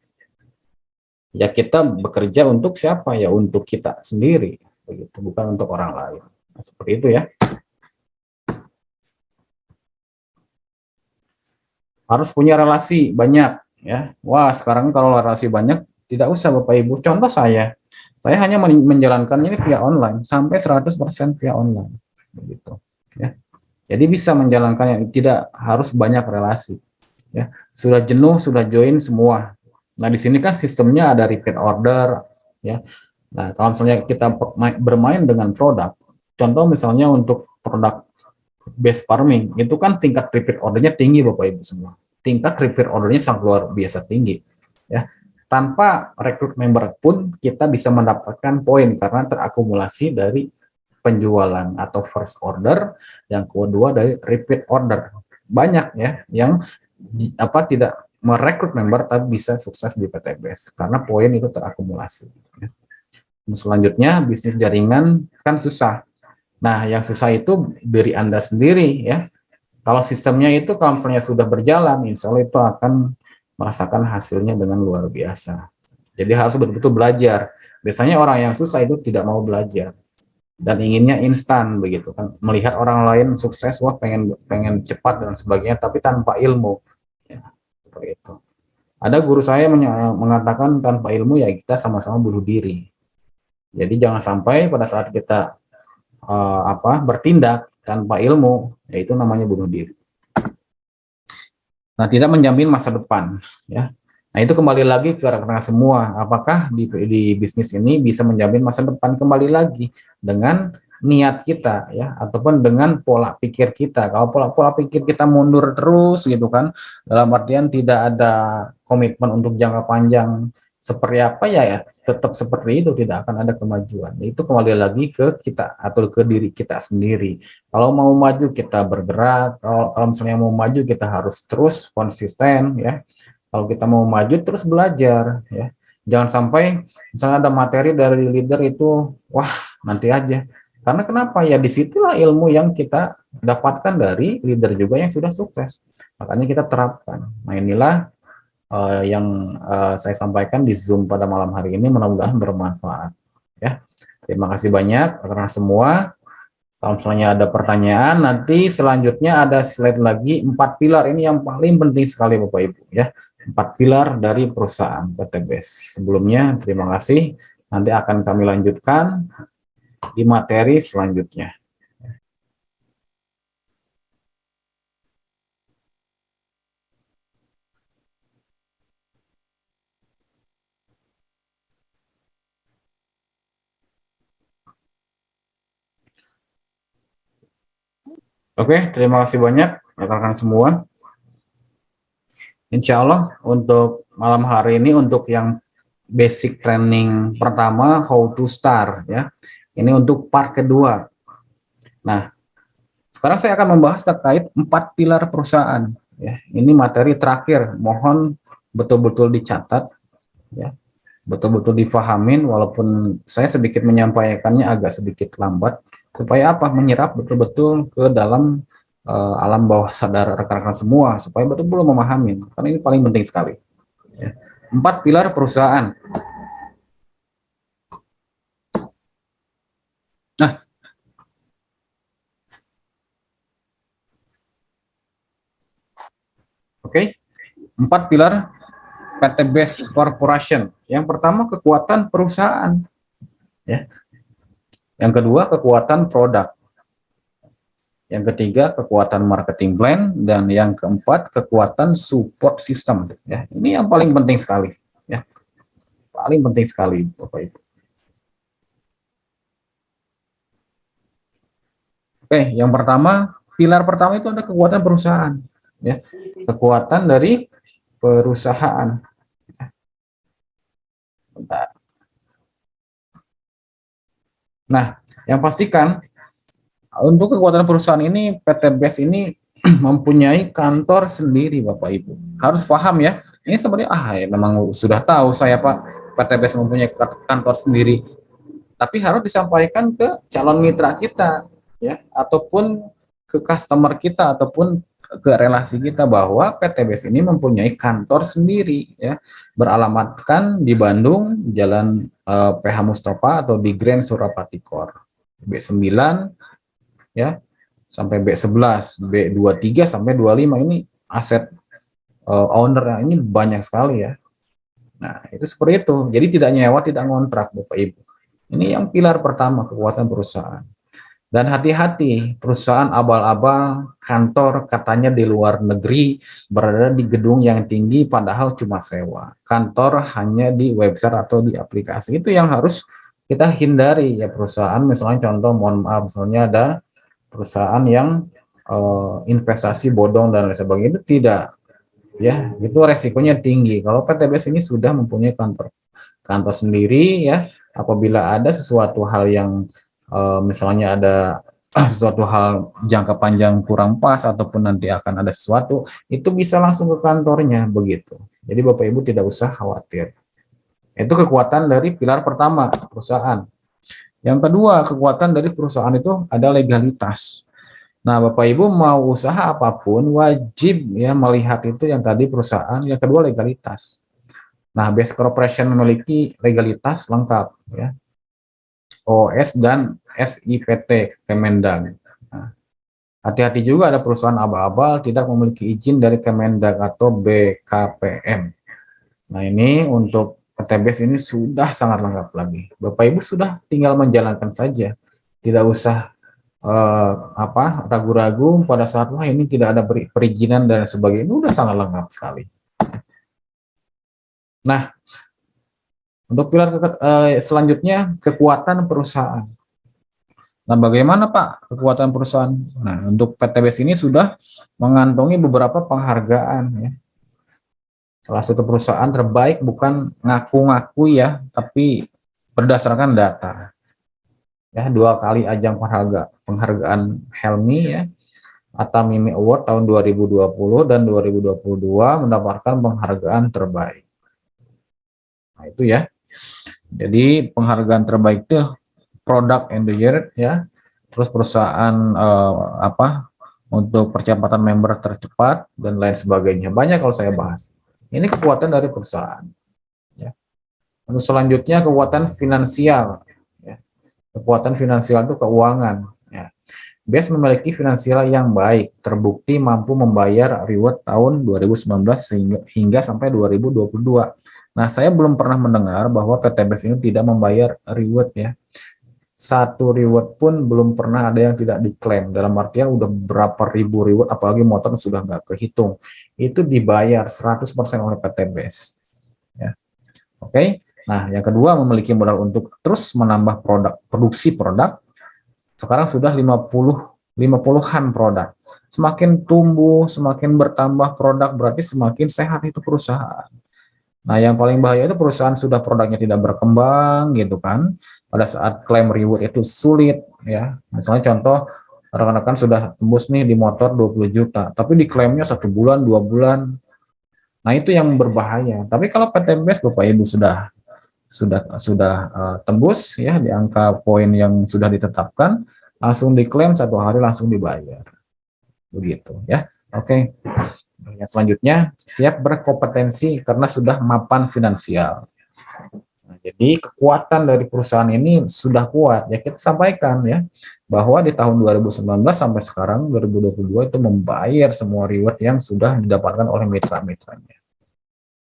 ya kita bekerja untuk siapa? Ya untuk kita sendiri, begitu, bukan untuk orang lain. Nah, seperti itu ya. Harus punya relasi banyak, ya. Wah, sekarang kalau relasi banyak tidak usah Bapak Ibu. Contoh saya hanya menjalankan ini via online sampai 100% via online, begitu. Ya. Jadi bisa menjalankannya, tidak harus banyak relasi. Ya, sudah jenuh, sudah join semua. Nah, di sini kan sistemnya ada repeat order, ya. Nah, kalau misalnya kita bermain dengan produk, contoh misalnya untuk produk base farming, itu kan tingkat repeat ordernya tinggi Bapak Ibu semua. Tingkat repeat ordernya sangat luar biasa tinggi. Ya. Tanpa rekrut member pun kita bisa mendapatkan poin karena terakumulasi dari penjualan atau first order, yang kedua dari repeat order. Banyak ya yang tidak merekrut member tapi bisa sukses di PTBS karena poin itu terakumulasi. Selanjutnya bisnis jaringan kan susah. Nah, yang susah itu diri Anda sendiri ya. Kalau sistemnya itu kalau misalnya sudah berjalan, insya Allah itu akan merasakan hasilnya dengan luar biasa. Jadi harus betul-betul belajar. Biasanya orang yang susah itu tidak mau belajar dan inginnya instan begitu kan. Melihat orang lain sukses, wah pengen pengen cepat dan sebagainya, tapi tanpa ilmu. Ya, seperti itu. Ada guru saya mengatakan tanpa ilmu ya kita sama-sama bunuh diri. Jadi jangan sampai pada saat kita bertindak tanpa ilmu, yaitu namanya bunuh diri. Nah, tidak menjamin masa depan, ya. Nah, itu kembali lagi ke rekan-rekan semua, apakah di bisnis ini bisa menjamin masa depan? Kembali lagi dengan niat kita, ya, ataupun dengan pola pikir kita. Kalau pola pikir kita mundur terus gitu kan, dalam artian tidak ada komitmen untuk jangka panjang seperti apa ya, tetap seperti itu, tidak akan ada kemajuan. Itu kembali lagi ke kita atau ke diri kita sendiri. Kalau mau maju kita bergerak, kalau misalnya mau maju kita harus terus konsisten ya. Kalau kita mau maju terus belajar ya. Jangan sampai misalnya ada materi dari leader itu, wah nanti aja. Karena kenapa ya, disitulah ilmu yang kita dapatkan dari leader juga yang sudah sukses. Makanya kita terapkan. Nah, inilah yang saya sampaikan di Zoom pada malam hari ini, mudah-mudahan bermanfaat ya. Terima kasih banyak karena semua. Kalau misalnya ada pertanyaan, nanti selanjutnya ada slide lagi 4 pilar ini yang paling penting sekali Bapak Ibu ya. 4 pilar dari perusahaan PTBS. Sebelumnya terima kasih. Nanti akan kami lanjutkan di materi selanjutnya. Oke, terima kasih banyak rekan-rekan semua. Insya Allah untuk malam hari ini untuk yang basic training pertama, how to start ya. Ini untuk part kedua. Nah, sekarang saya akan membahas terkait 4 pilar perusahaan. Ya, ini materi terakhir. Mohon betul-betul dicatat, ya, betul-betul difahamin. Walaupun saya sedikit menyampaikannya agak sedikit lambat, supaya apa? Menyerap betul-betul ke dalam alam bawah sadar rekan-rekan semua, supaya betul-betul memahami. Karena ini paling penting sekali. Ya. 4 pilar perusahaan. Nah, oke. 4 pilar PT Best Corporation. Yang pertama kekuatan perusahaan, ya. Yang kedua kekuatan produk. Yang ketiga kekuatan marketing plan, dan yang keempat kekuatan support system. Ya, ini yang paling penting sekali. Ya, paling penting sekali, Bapak Ibu. Oke, yang pertama pilar pertama itu ada kekuatan perusahaan, ya, kekuatan dari perusahaan. Bentar. Nah, yang pastikan untuk kekuatan perusahaan ini PT BES ini mempunyai kantor sendiri, Bapak Ibu. Harus paham ya. Ini sebenarnya ya memang sudah tahu saya Pak, PT BES mempunyai kantor sendiri. Tapi harus disampaikan ke calon mitra kita, ya, ataupun ke customer kita, ataupun ke relasi kita bahwa PT BES ini mempunyai kantor sendiri, ya, beralamatkan di Bandung, Jalan PH Mustafa atau di Grand Surapati Core, B9, ya, sampai B11, B23 sampai 25 ini aset owner ini banyak sekali ya. Nah, itu seperti itu. Jadi tidak nyewa, tidak ngontrak, Bapak Ibu. Ini yang pilar pertama, kekuatan perusahaan. Dan hati-hati, perusahaan abal-abal, kantor katanya di luar negeri, berada di gedung yang tinggi, padahal cuma sewa. Kantor hanya di website atau di aplikasi. Itu yang harus kita hindari ya perusahaan. Misalnya contoh, mohon maaf, misalnya ada perusahaan yang investasi bodong dan lain sebagainya, itu tidak. Ya, itu resikonya tinggi. Kalau PTBS ini sudah mempunyai kantor sendiri ya, apabila ada sesuatu hal yang misalnya ada sesuatu hal jangka panjang kurang pas ataupun nanti akan ada sesuatu, itu bisa langsung ke kantornya begitu. Jadi Bapak Ibu tidak usah khawatir. Itu kekuatan dari pilar pertama, perusahaan. Yang kedua, kekuatan dari perusahaan itu ada legalitas. Nah, Bapak Ibu mau usaha apapun wajib ya melihat itu yang tadi perusahaan, yang kedua legalitas. Nah, BES Corporation memiliki legalitas lengkap ya. OS dan SIPT Kemendag. Nah, hati-hati juga ada perusahaan abal-abal tidak memiliki izin dari Kemendag atau BKPM. Nah, ini untuk PTBS ini sudah sangat lengkap lagi. Bapak Ibu sudah tinggal menjalankan saja. Tidak usah ragu-ragu pada saat wah ini tidak ada perizinan dan sebagainya. Itu sudah sangat lengkap sekali. Nah, untuk pilar selanjutnya kekuatan perusahaan. Nah, bagaimana Pak kekuatan perusahaan? Nah, untuk PTBS ini sudah mengantongi beberapa penghargaan ya. Salah satu perusahaan terbaik bukan ngaku-ngaku ya, tapi berdasarkan data. Ya, 2 kali ajang penghargaan Helmi ya, Atta Mimi Award tahun 2020 dan 2022 mendapatkan penghargaan terbaik. Nah, itu ya. Jadi penghargaan terbaik itu product and the year ya. Terus perusahaan untuk percepatan member tercepat dan lain sebagainya. Banyak kalau saya bahas. Ini kekuatan dari perusahaan. Ya. Untuk selanjutnya kekuatan finansial. Ya. Kekuatan finansial itu keuangan. Ya. BES memiliki finansial yang baik, terbukti mampu membayar reward tahun 2019 hingga sampai 2022. Nah, saya belum pernah mendengar bahwa PT BES ini tidak membayar reward ya. Satu reward pun belum pernah ada yang tidak diklaim. Dalam artian udah berapa ribu reward, apalagi motor sudah nggak kehitung. Itu dibayar 100% oleh PT BES. Ya. Oke. Nah, yang kedua memiliki modal untuk terus menambah produksi produk. Sekarang sudah 50-an produk. Semakin tumbuh, semakin bertambah produk, berarti semakin sehat itu perusahaan. Nah, yang paling bahaya itu perusahaan sudah produknya tidak berkembang gitu kan. Pada saat klaim reward itu sulit ya. Misalnya contoh rekan-rekan sudah tembus nih di motor 20 juta, tapi diklaimnya 1 bulan, 2 bulan. Nah, itu yang berbahaya. Tapi kalau PTBS Bapak Ibu sudah tembus ya di angka poin yang sudah ditetapkan, langsung diklaim 1 hari langsung dibayar. Begitu ya. Oke. Yang selanjutnya, siap berkompetensi karena sudah mapan finansial. Nah, jadi kekuatan dari perusahaan ini sudah kuat. Ya kita sampaikan ya, bahwa di tahun 2019 sampai sekarang 2022 itu membayar semua reward yang sudah didapatkan oleh mitra-mitranya.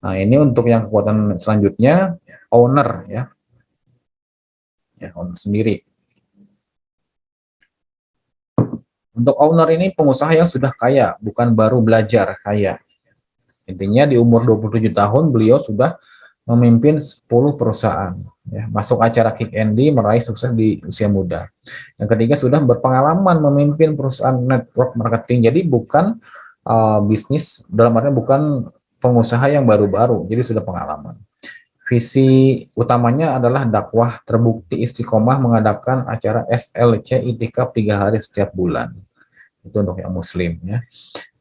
Nah, ini untuk yang kekuatan selanjutnya, owner ya. Ya, owner sendiri. Untuk owner ini pengusaha yang sudah kaya, bukan baru belajar kaya. Intinya di umur 27 tahun beliau sudah memimpin 10 perusahaan, ya, masuk acara Kick Andy, meraih sukses di usia muda. Yang ketiga, sudah berpengalaman memimpin perusahaan network marketing. Jadi bukan bisnis, dalam artinya bukan pengusaha yang baru-baru, jadi sudah pengalaman. Visi utamanya adalah dakwah terbukti istiqomah mengadakan acara SLC Itikaf 3 hari setiap bulan. Itu untuk yang muslim, ya.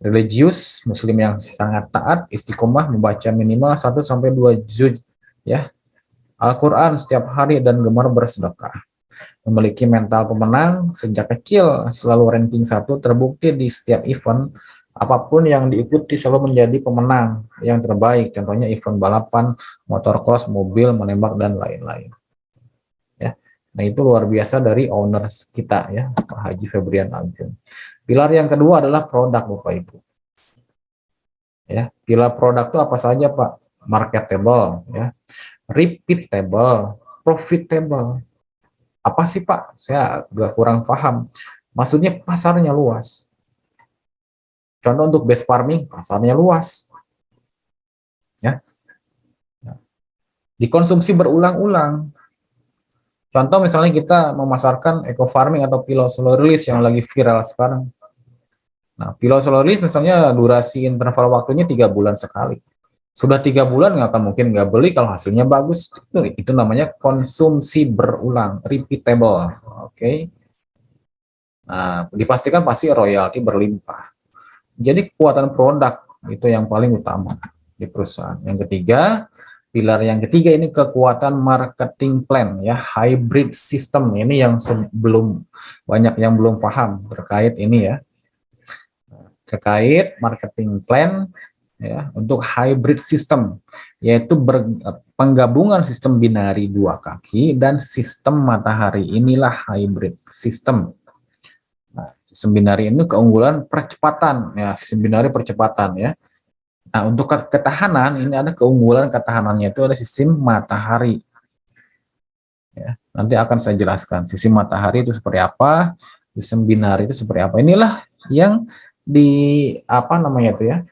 Religius, muslim yang sangat taat, istiqomah membaca minimal 1 sampai 2 juz, ya, Al-Quran setiap hari dan gemar bersedekah. Memiliki mental pemenang, sejak kecil selalu ranking 1, terbukti di setiap event apapun yang diikuti selalu menjadi pemenang yang terbaik. Contohnya event balapan, motor cross, mobil, menembak, dan lain-lain. Ya. Nah, itu luar biasa dari owners kita, ya, Pak Haji Febrian Agung. Pilar yang kedua adalah produk, Bapak Ibu. Ya, pilar produk itu apa saja, Pak? Marketable, ya, repeatable, profitable. Apa sih, Pak? Saya agak kurang paham. Maksudnya pasarnya luas. Contoh untuk base farming, pasarnya luas. Ya. Dikonsumsi berulang-ulang. Contoh misalnya kita memasarkan eco farming atau pilosoleris yang lagi viral sekarang. Nah, pilosoleris misalnya durasi interval waktunya 3 bulan sekali. Sudah 3 bulan nggak akan mungkin nggak beli kalau hasilnya bagus. Itu namanya konsumsi berulang, repeatable. Oke. Nah, dipastikan pasti royalti berlimpah. Jadi kekuatan produk itu yang paling utama di perusahaan. Yang ketiga, pilar yang ketiga ini kekuatan marketing plan, ya, hybrid system. Ini yang belum banyak yang belum paham terkait ini, ya. Terkait marketing plan, ya, untuk hybrid system, yaitu penggabungan sistem binari 2 kaki dan sistem matahari. Inilah hybrid system. Nah, sistem binari ini keunggulan percepatan, ya, sistem binari percepatan, ya. Nah, untuk ketahanan ini ada keunggulan ketahanannya itu ada sistem matahari. Ya, nanti akan saya jelaskan sistem matahari itu seperti apa, sistem binari itu seperti apa. Inilah yang di apa namanya itu, ya,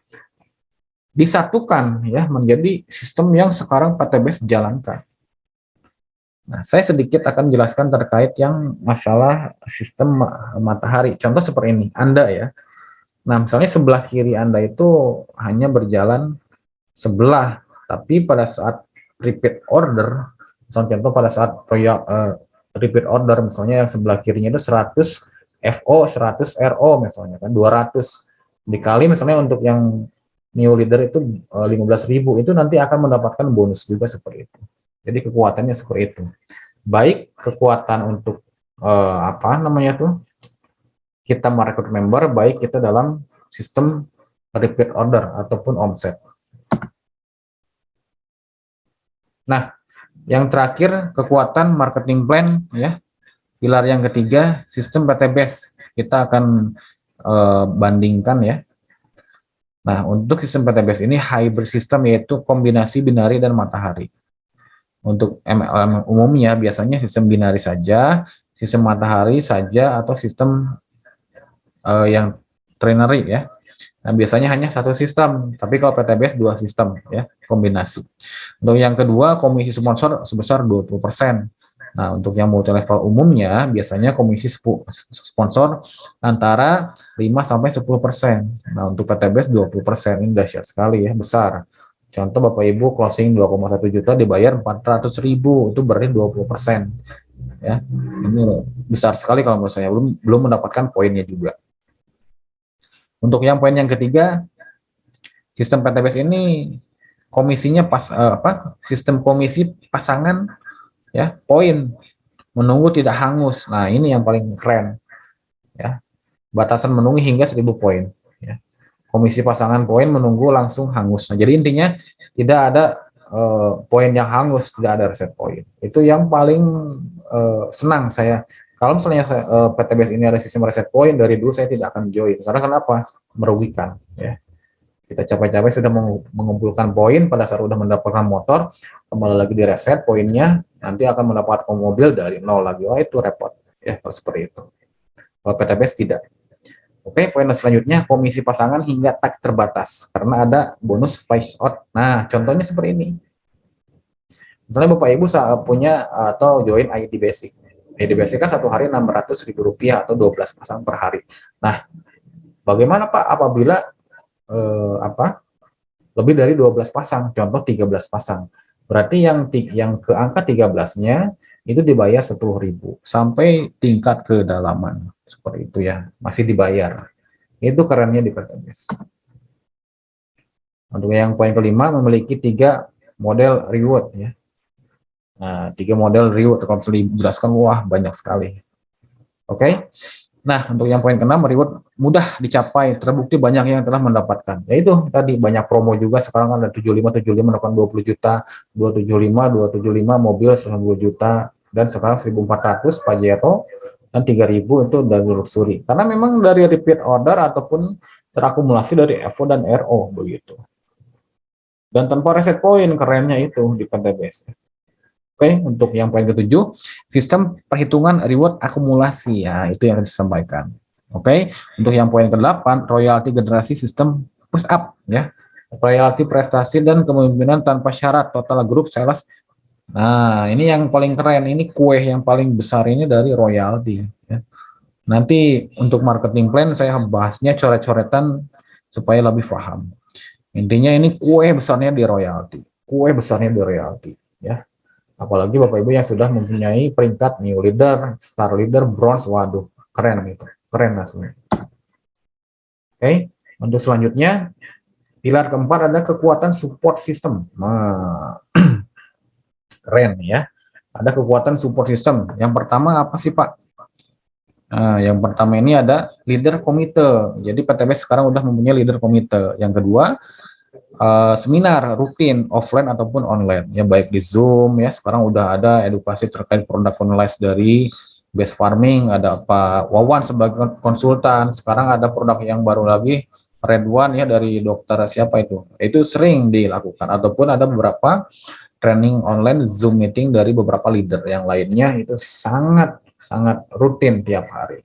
disatukan, ya, menjadi sistem yang sekarang PTBS jalankan. Nah, saya sedikit akan jelaskan terkait yang masalah sistem matahari. Contoh seperti ini, Anda, ya. Nah, misalnya sebelah kiri Anda itu hanya berjalan sebelah, tapi pada saat repeat order, misalnya contoh pada saat proyek repeat order, misalnya yang sebelah kirinya itu 100 FO, 100 RO, misalnya kan 200 dikali misalnya untuk yang new leader itu 15.000, itu nanti akan mendapatkan bonus juga seperti itu. Jadi kekuatannya seperti itu. Baik kekuatan untuk apa namanya tuh, kita merekrut member, baik kita dalam sistem repeat order ataupun omset. Nah, yang terakhir kekuatan marketing plan, ya. Pilar yang ketiga sistem PTBS. Kita akan bandingkan, ya. Nah, untuk sistem PTBS ini hybrid system, yaitu kombinasi binari dan matahari. Untuk MLM umumnya biasanya sistem binari saja, sistem matahari saja, atau sistem yang trinary, ya. Nah, biasanya hanya satu sistem, tapi kalau PTBS 2 sistem, ya, kombinasi. Untuk yang kedua, komisi sponsor sebesar 20%. Nah, untuk yang multi level umumnya biasanya komisi sponsor antara 5 sampai 10%. Nah, untuk PTBS 20%, ini dahsyat sekali, ya, besar. Contoh Bapak Ibu closing 2,1 juta dibayar 400.000, itu berarti 20%. Ya, ini besar sekali kalau menurut saya, belum mendapatkan poinnya juga. Untuk yang poin yang ketiga, sistem PTBS ini komisinya sistem komisi pasangan, ya, poin menunggu tidak hangus. Nah, ini yang paling keren, ya. Batasan menunggu hingga 1.000 poin, ya. Komisi pasangan poin menunggu langsung hangus. Nah, jadi intinya tidak ada poin yang hangus, tidak ada reset poin. Itu yang paling senang saya. Kalau misalnya PTBS ini ada sistem reset poin, dari dulu saya tidak akan join. Karena kenapa? Merugikan, ya. Kita capek-capek sudah mengumpulkan poin, pada saat sudah mendapatkan motor, kembali lagi di reset poinnya, nanti akan mendapatkan mobil dari nol lagi. Wah, itu repot, ya, kalau seperti itu. Kalau PTBS tidak. Oke, poin selanjutnya komisi pasangan hingga tak terbatas karena ada bonus price out. Nah, contohnya seperti ini. Misalnya Bapak Ibu punya atau join ID Basic. ID Basic kan satu hari Rp600.000 atau 12 pasang per hari. Nah, bagaimana Pak apabila lebih dari 12 pasang, contoh 13 pasang. Berarti yang ke angka 13-nya itu dibayar 10.000 sampai tingkat kedalaman. Seperti itu ya, masih dibayar. Itu kerennya di PTBS. Untuk yang poin kelima, memiliki 3 model reward ya. Nah, 3 model reward kalau sudah dijelaskan, wah banyak sekali. Oke. Nah, untuk yang poin keenam, reward mudah dicapai, terbukti banyak yang telah mendapatkan. Yaitu tadi banyak promo juga, sekarang ada 75 mendapatkan 20 juta, 275 mobil 90 juta, dan sekarang 1.400 Pajero, dan 3.000 itu dari luxury. Karena memang dari repeat order ataupun terakumulasi dari FO dan RO begitu. Dan tanpa reset poin, kerennya itu di PTBS. Oke, untuk yang poin ketujuh, sistem perhitungan reward akumulasi ya, itu yang disampaikan. Oke, untuk yang poin ke-8, royalti generasi sistem push up ya. Royalti prestasi dan kepemimpinan tanpa syarat total grup sales. Nah, ini yang paling keren, ini kue yang paling besar ini dari royalti ya. Nanti untuk marketing plan saya bahasnya coret-coretan supaya lebih paham. Intinya ini kue besarnya di royalti. Kue besarnya di royalti ya. Apalagi Bapak Ibu yang sudah mempunyai peringkat new leader, star leader, bronze, waduh, keren gitu, keren aslinya. Oke, untuk selanjutnya, pilar keempat ada kekuatan support system. Nah, keren ya. Ada kekuatan support system. Yang pertama apa sih Pak? Nah, yang pertama ini ada leader komite. Jadi PTBS sekarang udah mempunyai leader komite. Yang kedua, seminar rutin offline ataupun online ya, baik di Zoom ya, sekarang udah ada edukasi terkait produk online dari Best Farming, ada Pak Wawan sebagai konsultan. Sekarang ada produk yang baru lagi, Red One ya, dari dokter siapa itu sering dilakukan, ataupun ada beberapa training online Zoom meeting dari beberapa leader yang lainnya, itu sangat sangat rutin tiap hari.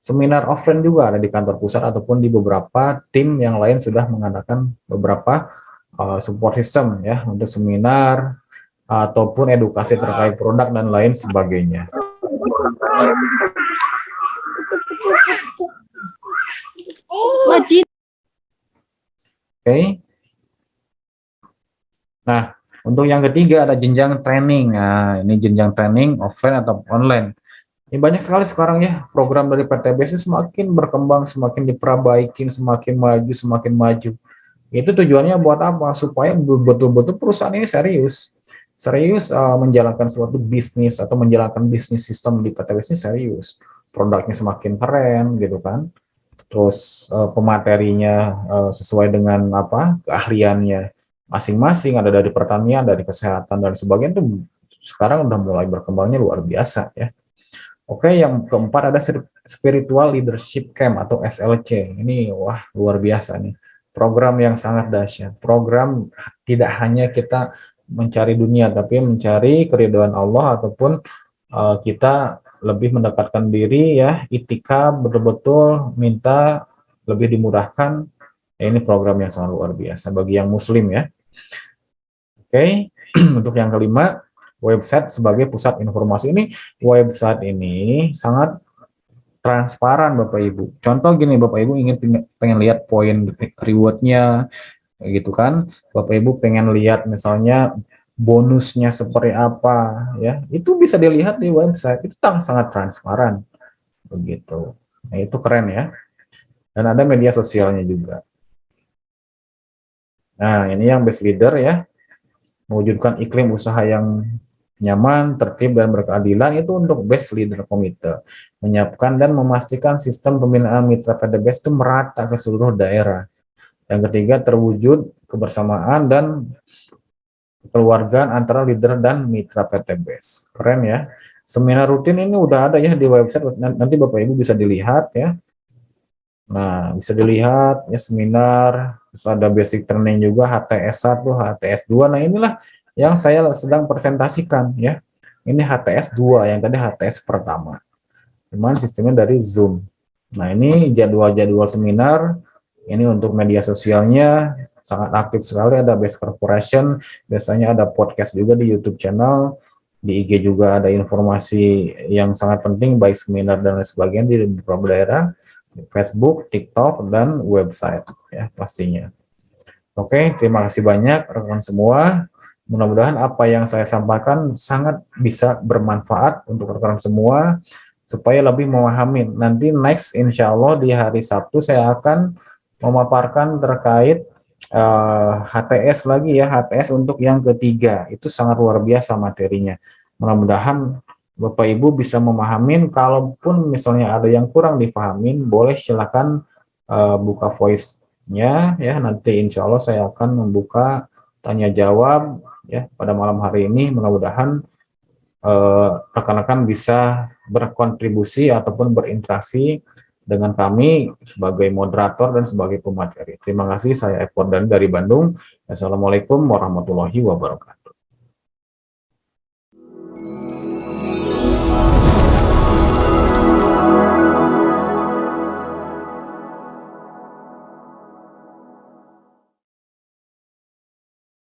Seminar offline juga ada di kantor pusat ataupun di beberapa tim yang lain sudah mengadakan beberapa support system ya untuk seminar ataupun edukasi terkait produk dan lain sebagainya. Oke. Nah, untuk yang ketiga ada jenjang training. Nah, ini jenjang training offline atau online. Ini banyak sekali sekarang ya, program dari PTBS semakin berkembang, semakin diperbaiki, semakin maju, semakin maju. Itu tujuannya buat apa? Supaya betul-betul perusahaan ini serius. Serius menjalankan suatu bisnis atau menjalankan bisnis sistem di PTBS ini serius. Produknya semakin keren gitu kan. Terus pematerinya sesuai dengan apa? Keahliannya masing-masing, ada dari pertanian, dari kesehatan dan sebagainya, itu sekarang udah mulai berkembangnya luar biasa ya. Oke, yang keempat ada Spiritual Leadership Camp atau SLC. Ini wah luar biasa nih. Program yang sangat dahsyat. Program tidak hanya kita mencari dunia, tapi mencari keridhaan Allah, ataupun kita lebih mendekatkan diri ya, itikaf, betul-betul minta lebih dimurahkan. Ya, ini program yang sangat luar biasa bagi yang muslim ya. Oke, untuk yang kelima, website sebagai pusat informasi. Ini website ini sangat transparan Bapak Ibu. Contoh gini, Bapak Ibu pengen lihat poin rewardnya gitu kan, Bapak Ibu pengen lihat misalnya bonusnya seperti apa ya, itu bisa dilihat di website. Itu sangat transparan begitu. Nah, itu keren ya. Dan ada media sosialnya juga. Nah, ini yang best leader ya, mewujudkan iklim usaha yang nyaman, tertib, dan berkeadilan, itu untuk best leader komite. Menyiapkan dan memastikan sistem pembinaan mitra PTBS itu merata ke seluruh daerah. Yang ketiga, terwujud kebersamaan dan kekeluargaan antara leader dan mitra PTBS. Keren ya. Seminar rutin ini udah ada ya di website, nanti Bapak Ibu bisa dilihat ya. Nah, bisa dilihat ya seminar, terus ada basic training juga, HTS 1, HTS 2. Nah, inilah yang saya sedang presentasikan ya. Ini HTS 2, yang tadi HTS pertama. Cuman sistemnya dari Zoom. Nah, ini jadwal-jadwal seminar, ini untuk media sosialnya, sangat aktif sekali, ada Best Corporation, biasanya ada podcast juga di YouTube channel, di IG juga ada informasi yang sangat penting, baik seminar dan lain sebagainya di beberapa daerah, Facebook, TikTok, dan website ya pastinya. Oke, terima kasih banyak rekan semua. Mudah-mudahan apa yang saya sampaikan sangat bisa bermanfaat untuk rekan semua supaya lebih memahami. Nanti next insya Allah di hari Sabtu saya akan memaparkan terkait HTS lagi ya, HTS untuk yang ketiga. Itu sangat luar biasa materinya. Mudah-mudahan Bapak Ibu bisa memahamin, kalaupun misalnya ada yang kurang dipahamin, boleh silakan buka voice-nya ya, nanti insya Allah saya akan membuka tanya jawab ya pada malam hari ini. Mudah-mudahan rekan-rekan bisa berkontribusi ataupun berinteraksi dengan kami sebagai moderator dan sebagai pemateri. Terima kasih, saya Eko dan dari Bandung. Assalamualaikum warahmatullahi wabarakatuh.